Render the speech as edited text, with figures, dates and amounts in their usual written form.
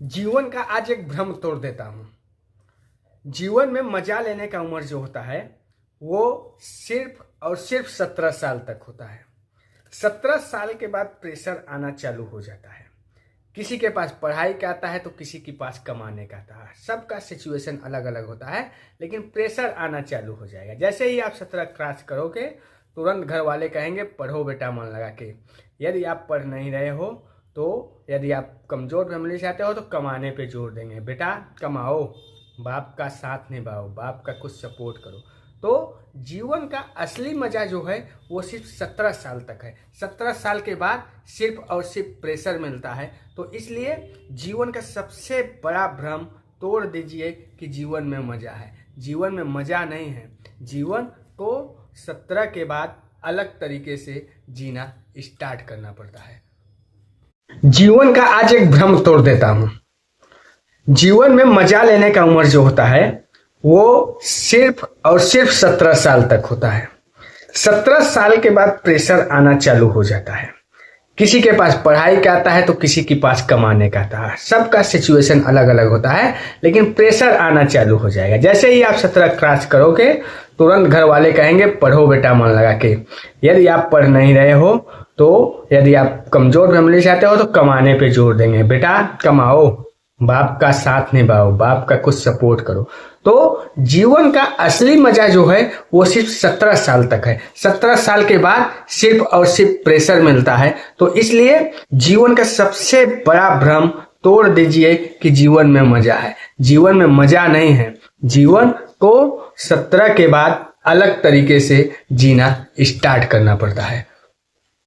जीवन का आज एक भ्रम तोड़ देता हूँ। जीवन में मजा लेने का उम्र जो होता है वो सिर्फ और सिर्फ 17 साल तक होता है। 17 साल के बाद प्रेशर आना चालू हो जाता है। किसी के पास पढ़ाई का आता है तो किसी के पास कमाने का आता है। सबका सिचुएशन अलग अलग होता है, लेकिन प्रेशर आना चालू हो जाएगा। जैसे ही आप 17 क्रॉस करोगे तुरंत घर वाले कहेंगे पढ़ो बेटा मन लगा के। यदि आप पढ़ नहीं रहे हो तो यदि आप कमज़ोर फैमिली से आते हो तो कमाने पे जोर देंगे, बेटा कमाओ, बाप का साथ निभाओ, बाप का कुछ सपोर्ट करो। तो जीवन का असली मज़ा जो है वो सिर्फ 17 साल तक है। 17 साल के बाद सिर्फ और सिर्फ प्रेशर मिलता है। तो इसलिए जीवन का सबसे बड़ा भ्रम तोड़ दीजिए कि जीवन में मज़ा है। जीवन में मज़ा नहीं है। जीवन को 17 के बाद अलग तरीके से जीना स्टार्ट करना पड़ता है। जीवन का आज एक भ्रम तोड़ देता हूँ। जीवन में मजा लेने का उम्र जो होता है वो सिर्फ और सिर्फ 17 साल तक होता है। 17 साल के बाद प्रेशर आना चालू हो जाता है। किसी के पास पढ़ाई का आता है तो किसी के पास कमाने का आता है। सबका सिचुएशन अलग अलग होता है, लेकिन प्रेशर आना चालू हो जाएगा। जैसे ही आप 17 क्रॉस करोगे तुरंत घर वाले कहेंगे पढ़ो बेटा मन लगा के। यदि आप पढ़ नहीं रहे हो तो यदि आप कमज़ोर फैमिली से आते हो तो कमाने पे जोर देंगे, बेटा कमाओ, बाप का साथ निभाओ, बाप का कुछ सपोर्ट करो। तो जीवन का असली मजा जो है वो सिर्फ 17 साल तक है। 17 साल के बाद सिर्फ और सिर्फ प्रेशर मिलता है। तो इसलिए जीवन का सबसे बड़ा भ्रम तोड़ दीजिए कि जीवन में मजा है। जीवन में मजा नहीं है। जीवन को 17 के बाद अलग तरीके से जीना स्टार्ट करना पड़ता है।